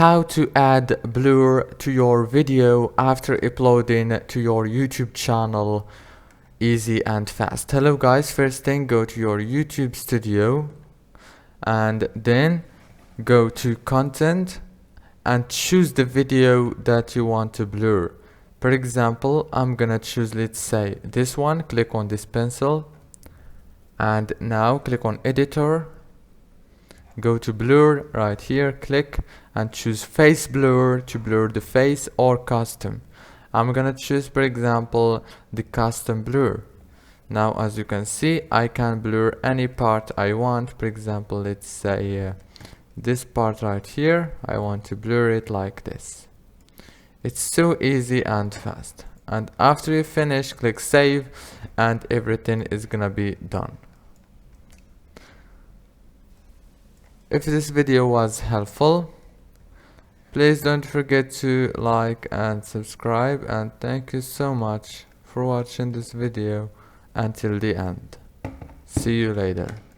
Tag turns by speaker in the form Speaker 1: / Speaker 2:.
Speaker 1: how to add blur to your video after uploading to your YouTube channel, easy and fast. Hello guys, first thing, go to your YouTube studio and then go to content and choose the video that you want to blur. For example, I'm gonna choose, let's say, this one. Click on this pencil and now click on editor, go to blur right here, click and choose face blur to blur the face, or custom. I'm gonna choose, for example, the custom blur. Now as you can see, I can blur any part I want. For example, let's say this part right here, I want to blur it like this. It's so easy and fast. And after you finish, click save and everything is gonna be done. If this video was helpful, please don't forget to like and subscribe, and thank you so much for watching this video until the end. See you later.